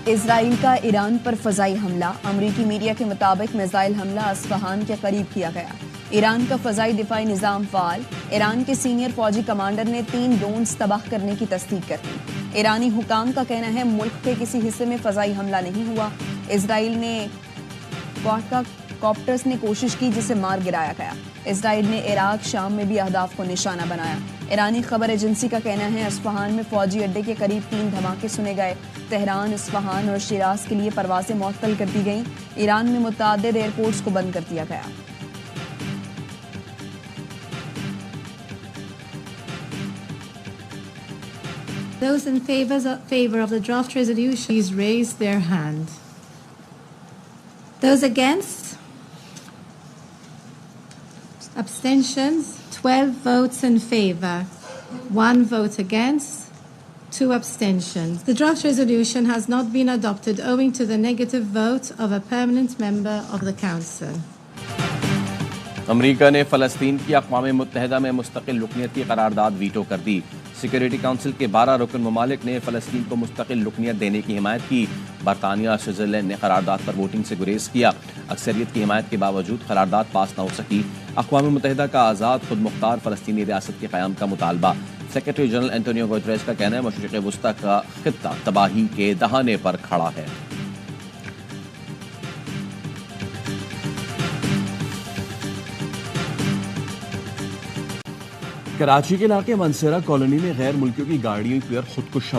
اسرائیل کا ایران پر فضائی حملہ، امریکی میڈیا کے مطابق میزائل حملہ اصفہان کے قریب کیا گیا۔ ایران کا فضائی دفاعی نظام فعال، ایران کے سینئر فوجی کمانڈر نے 3 ڈرونز تباہ کرنے کی تصدیق کر دی۔ ایرانی حکام کا کہنا ہے ملک کے کسی حصے میں فضائی حملہ نہیں ہوا۔ اسرائیل نے کاپٹرز نے کوشش کی جسے مار گرایا گیا۔ اسرائیل نے عراق، شام میں بھی اہداف کو نشانہ بنایا۔ ایرانی خبر ایجنسی کا کہنا ہے اصفہان میں فوجی اڈے کے قریب 3 دھماکے سنے گئے۔ تہران، اصفہان اور شیراز کے لیے پروازیں معطل کر دی گئیں۔ ایران میں متعدد ایئرپورٹس کو بند کر دیا گیا۔ Those in favor of the draft resolution, please raise their hand. Those against? Abstentions? 12 votes in favor, 1 vote against, 2 abstentions. The draft resolution has not been adopted owing to the negative vote of a permanent member of the Council. امریکہ نے فلسطین کی اقوام متحدہ میں مستقل رکنیت کی قرارداد ویٹو کر دی۔ سیکیورٹی کونسل کے 12 رکن ممالک نے فلسطین کو مستقل رکنیت دینے کی حمایت کی۔ برطانیہ اور سوئٹزرلینڈ نے قرارداد پر ووٹنگ سے گریز کیا۔ اکثریت کی حمایت کے باوجود قرارداد پاس نہ ہو سکی۔ اقوام متحدہ کا آزاد خود مختار فلسطینی ریاست کے قیام کا مطالبہ۔ سیکرٹری جنرل اینٹونیو گوتریز کا کہنا ہے مشرق وسطی کا خطہ تباہی کے دہانے پر کھڑا ہے۔ کراچی کے علاقے منصورہ کالونی میں غیر ملکیوں کی گاڑیوں پر خودکش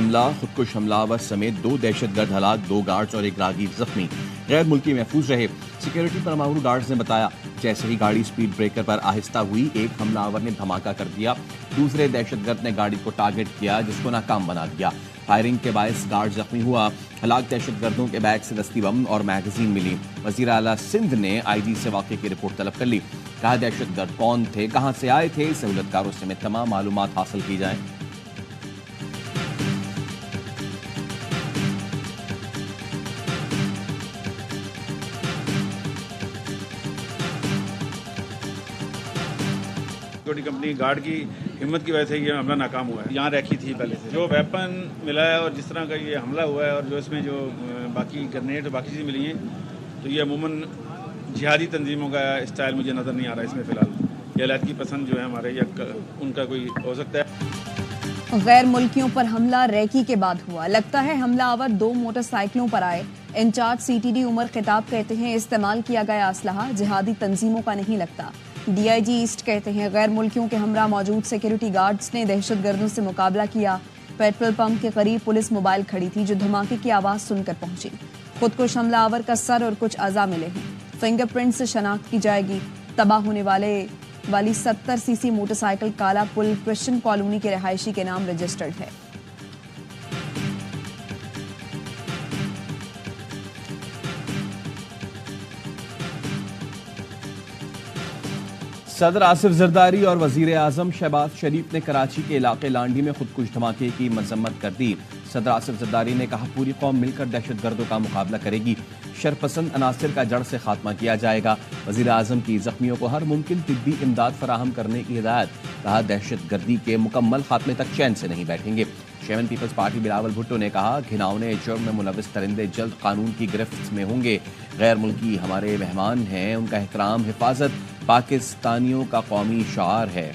حملہ آور سمیت 2 دہشت گرد ہلاک، 2 گارڈز اور 1 راہگیر زخمی۔ غیر ملکی محفوظ رہے۔ سیکیورٹی پر مامور گارڈز نے بتایا جیسے ہی گاڑی سپیڈ بریکر پر آہستہ ہوئی، ایک حملہ آور نے دھماکہ کر دیا، دوسرے دہشت گرد نے گاڑی کو ٹارگٹ کیا جس کو ناکام بنا دیا۔ فائرنگ کے باعث گارڈ زخمی ہوا۔ ہلاک دہشت گردوں کے بیگ سے دستی بم اور میگزین ملی۔ وزیر اعلیٰ سندھ نے آئی جی سے واقعے کی رپورٹ طلب کر لی۔ کہا دہشت گرد کون تھے، کہاں سے آئے تھے، سہولت کاروں سے تمام معلومات حاصل کی جائیں۔ سیکورٹی کمپنی گارڈ کی ہمت کی وجہ سے یہ حملہ ناکام ہوا ہے۔ یہاں رکھی تھی پہلے سے جو ویپن ملا ہے اور جس طرح کا یہ حملہ ہوا ہے اور جو اس میں جو باقی گرنیڈ اور باقی چیزیں ملی ہیں تو یہ عموماً جہادی تنظیموں کا اسٹائل مجھے نظر نہیں آ رہا ہے اس میں فی الحال۔ یہ علیحدگی پسند جو ہے ہمارے یا ان کا کوئی ہو سکتا ہے۔ غیر ملکیوں پر حملہ ریکی کے بعد ہوا۔ لگتا ہے حملہ آور 2 موٹر سائیکلوں پر آئے۔ انچارج سی ٹی ڈی عمر خطاب کہتے ہیں استعمال کیا گیا اسلحہ جہادی تنظیموں کا نہیں لگتا۔ ڈی آئی جی ایسٹ کہتے ہیں غیر ملکیوں کے ہمراہ موجود سیکیورٹی گارڈز نے دہشت گردوں سے مقابلہ کیا۔ پیٹرول پمپ کے قریب پولیس موبائل کھڑی تھی جو دھماکے کی آواز سن کر پہنچی۔ خودکش حملہ آور کا سر اور کچھ اعضاء ملے ہیں۔ فنگر پرنٹ سے شناخت کی جائے گی۔ تباہ ہونے والی 70 سی سی موٹر سائیکل کالا پل کرسچن کالونی کے رہائشی کے نام رجسٹرڈ ہے۔ صدر آصف زرداری اور وزیر اعظم شہباز شریف نے کراچی کے علاقے لانڈی میں خودکش دھماکے کی مذمت کر دی۔ صدر آصف زرداری نے کہا پوری قوم مل کر دہشت گردوں کا مقابلہ کرے گی، شرپسند عناصر کا جڑ سے خاتمہ کیا جائے گا۔ وزیر اعظم کی زخمیوں کو ہر ممکن طبی امداد فراہم کرنے کی ہدایت۔ کہا دہشت گردی کے مکمل خاتمے تک چین سے نہیں بیٹھیں گے۔ شیون پیپلز پارٹی بلاول بھٹو نے کہا گھناؤنے جرم میں ملوث درندے جلد قانون کی گرفت میں ہوں گے۔ غیر ملکی ہمارے مہمان ہیں، ان کا احترام حفاظت پاکستانیوں کا قومی شعار ہے۔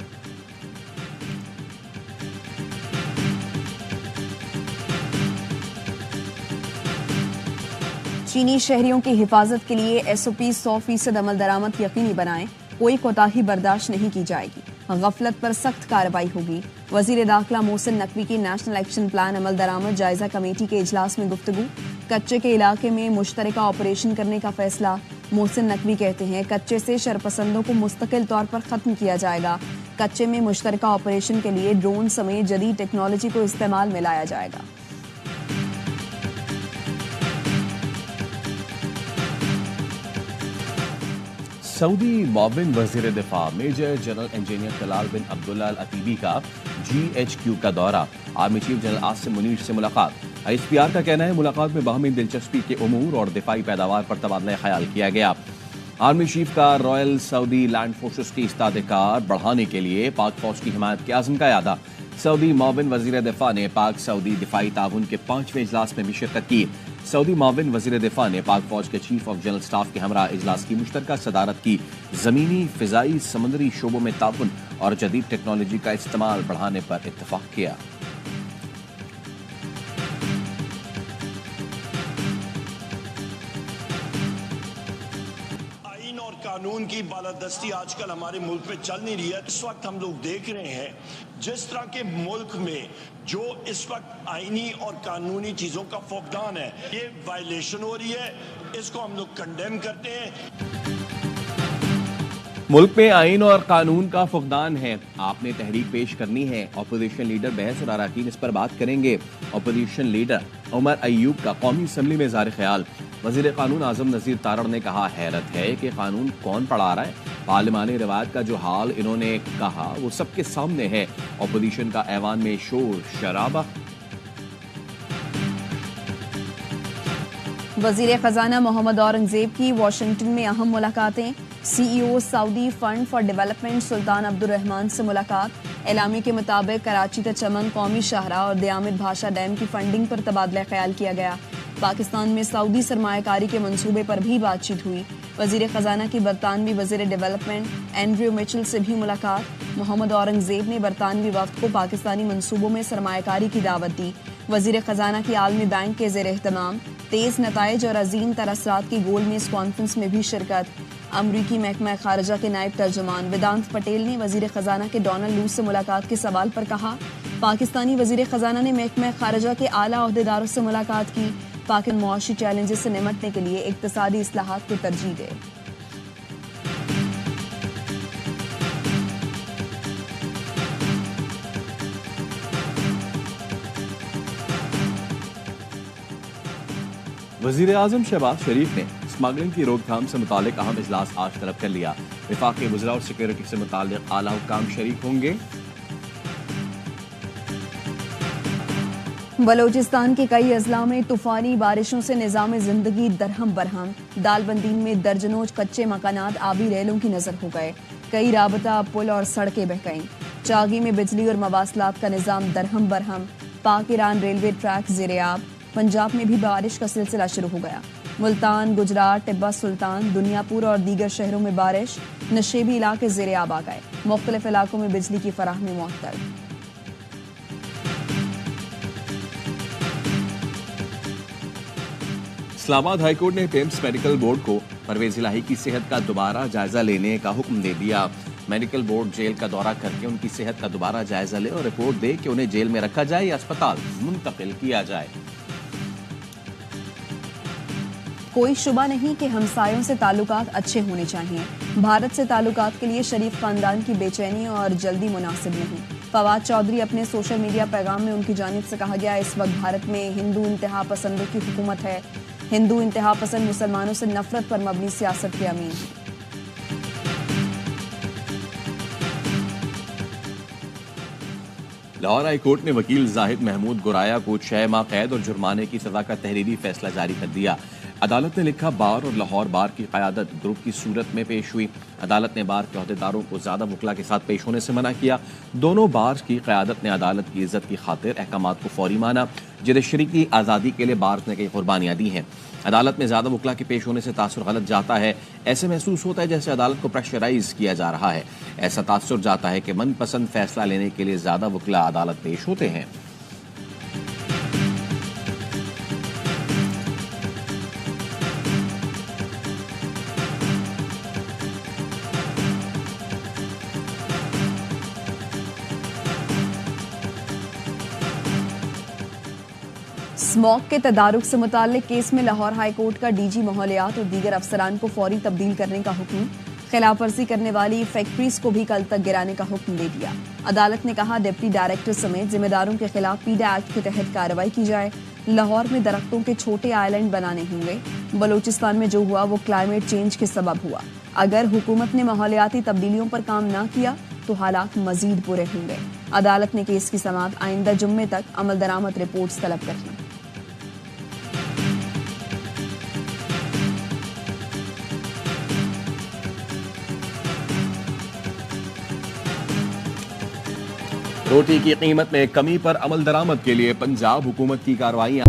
چینی شہریوں کی حفاظت کے لیے ایس او پی 100% عمل درآمد یقینی بنائیں، کوئی کوتاہی برداشت نہیں کی جائے گی، غفلت پر سخت کارروائی ہوگی۔ وزیر داخلہ محسن نقوی کی نیشنل ایکشن پلان عمل درآمد جائزہ کمیٹی کے اجلاس میں گفتگو۔ کچے کے علاقے میں مشترکہ آپریشن کرنے کا فیصلہ۔ محسن نقوی کہتے ہیں کچے سے شرپسندوں کو مستقل طور پر ختم کیا جائے گا۔ کچے میں مشترکہ آپریشن کے لیے ڈرون سمیت جدید ٹیکنالوجی کو استعمال میں لایا جائے گا۔ سعودی معاون وزیر دفاع میجر جنرل انجینئر طلال بن عبداللہ العتیبی کا GHQ کا دورہ۔ Army chief general Asim Munir سے ملاقات۔ آئی ایس پی آر کا کہنا ہے ملاقات میں باہمی دلچسپی کے امور اور دفاعی پیداوار پر تبادلہ خیال کیا گیا۔ آرمی چیف کا رائل سعودی لینڈ فورسز کی استعداد کار بڑھانے کے لیے پاک فوج کی حمایت کے عزم کا اعادہ۔ सऊदी माविन वजीर दिफा ने पाक सऊदी दिफाई ताउन के 5वें इजलास में भी शिरकत की। सऊदी माविन वजीर दिफा ने पाक फौज के चीफ ऑफ जनरल स्टाफ के हमरा इजलास की मुश्तरका सदारत की। जमीनी, फिजाई, समुद्री शोबों में ताउन और जदीद टेक्नोलॉजी का इस्तेमाल बढ़ाने पर इत्तफाक किया। कानून की बालादस्ती आजकल हमारे मुल्क में चल नहीं रही है। इस वक्त हम लोग देख रहे हैं जिस तरह के मुल्क में जो इस वक्त आईनी और कानूनी चीजों का फुकदान है, ये वायलेशन हो रही है, इसको हम लोग कंडेम करते हैं। मुल्क में आइन और कानून का फुकदान है, आपने तहरीक पेश करनी है। अपोजिशन लीडर बहस और अराकीन इस पर बात करेंगे। अपोजिशन लीडर उमर अयूब का कौमी असम्बली में इज़हार ख्याल। वज़ीर कानून आज़म नज़ीर तारड़ ने कहा, हैरत है कि कानून कौन पढ़ा रहा है। पार्लिमानी रिवायत का जो हाल इन्होंने कहा वो सबके सामने है। अपोजिशन का ऐवान में शोर शराबा। वज़ीर ख़ज़ाना मोहम्मद औरंगज़ेब की वाशिंगटन में अहम मुलाकातें। CEO Saudi fund for development Sultan Abdurrahman से मुलाकात। एलामी के मुताबिक कराची त चमन कौमी शाहरा और दयामित भाषा डैम की फंडिंग पर तबादला ख्याल किया गया। पाकिस्तान में सऊदी सरमायाकारी के मंसूबे पर भी बातचीत हुई। वज़ीर ख़ज़ाना की बरतानवी वज़ीर डेवलपमेंट एंड्रयू मिचेल से भी मुलाकात। मोहम्मद औरंगज़ेब ने बरतानवी वफ़द को पाकिस्तानी मंसूबों में सरमायाकारी की दावत दी। वज़ीर ख़ज़ाना की आलमी बैंक के ज़ेर एहतमाम तेज़ नताइज और अजीम तरसरात की गोल में इस कॉन्फ्रेंस में भी शिरकत। अमरीकी महकमा खारजा के नायब तर्जुमान वेदांत पटेल ने वज़ीर ख़ज़ाना के डोनाल्ड लूस से मुलाकात के सवाल पर कहा, पाकिस्तानी वज़ीर ख़ज़ाना ने महकमा खारजा के आला ओहदेदारों से मुलाकात की। पाकिस्तान मुआशी चैलेंजेस से निमटने के लिए इक़्तिसादी इस्लाहात को तरजीह दे। वज़ीर आज़म शहबाज शरीफ ने स्मगलिंग की रोकथाम से मुतालिक अहम इजलास आज तलब कर लिया। वफाकी वज़रा और सिक्योरिटी से मुतालिक आला हुक्काम शरीक होंगे। बलोचिस्तान के कई अजला में तूफानी बारिशों से निज़ाम ज़िंदगी दरहम बरहम। दालबंदीन में दर्जनों कच्चे मकानात आबी रेलों की नज़र हो गए। कई राबता पुल और सड़कें बह गईं। चागी में बिजली और मवासलात का निज़ाम दरहम बरहम। पाक ईरान रेलवे ट्रैक ज़ेर-ए-आब। पंजाब में भी बारिश का सिलसिला शुरू हो गया। मुल्तान, गुजरात, टिब्बा सुल्तान, दुनियापुर और दीगर शहरों में बारिश। नशेबी इलाके ज़ेर-ए-आब आ गए। मुख्तलिफ इलाकों में बिजली की फराहमी मुअत्तल। इस्लामाबाद हाईकोर्ट ने पेम्स मेडिकल बोर्ड को परवेज इलाही की सेहत का दोबारा जायजा लेने का हुक्म दे दिया। मेडिकल बोर्ड जेल का दौरा करके उनकी सेहत का दोबारा जायजा ले और रिपोर्ट दे कि उन्हें जेल में रखा जाए या अस्पताल मुंतकिल किया जाए। कोई शुबा नहीं कि हमसायों से ताल्लुकात अच्छे होने चाहिए। भारत से ताल्लुकात के लिए शरीफ खानदान की बेचैनी और जल्दी मुनासिब नहीं। फवाद चौधरी अपने सोशल मीडिया पैगाम में उनकी जानिब से कहा गया, इस वक्त भारत में हिंदू इंतहा पसंदों की हुकूमत है। हिंदू इंतहा पसंद मुसलमानों से नफरत पर मबनी सियासत के अमीन हैं। लाहौर हाई कोर्ट ने वकील जाहिद महमूद गुराया को 6 माह कैद और जुर्माने की सजा का तहरीरी फैसला जारी कर दिया। अदालत ने लिखा, बार और लाहौर बार की क़यादत ग्रुप की सूरत में पेश हुई। अदालत ने बार के अहदेदारों को ज़्यादा वकला के साथ पेश होने से मना किया। दोनों बार की क़यादत ने अदालत की इज्जत की खातिर अहकामात को फौरी माना। जुडिशरी की आज़ादी के लिए बार ने कई कुर्बानियाँ दी हैं। अदालत में ज़्यादा वकला के पेश होने से तासुर गलत जाता है। ऐसे महसूस होता है जैसे अदालत को प्रेशराइज किया जा रहा है। ऐसा तासुर जाता है कि मनपसंद फैसला लेने के लिए ज़्यादा वकला अदालत पेश होते हैं। स्मॉग के तदारुक से मुताल्लिक केस में लाहौर हाई कोर्ट का डीजी माहौलियात और दीगर अफसरान को फौरी तब्दील करने का हुक्म। खिलाफ वर्जी करने वाली फैक्ट्रीज को भी कल तक गिराने का हुक्म दे दिया। अदालत ने कहा, डिप्टी डायरेक्टर समेत जिम्मेदारों के खिलाफ पीडा एक्ट के तहत कार्रवाई की जाए। लाहौर में दरख्तों के छोटे आइलैंड बनाने होंगे। बलूचिस्तान में जो हुआ वो क्लाइमेट चेंज के सबब हुआ। अगर हुकूमत ने माहौलियाती तब्दीलियों पर काम न किया तो हालात मजीद बुरे होंगे। अदालत ने केस की समाअत आइंदा जुम्मे तक अमल दरामद रिपोर्ट्स तलब कर ली। روٹی کی قیمت میں کمی پر عمل درآمد کے لیے پنجاب حکومت کی کارروائیاں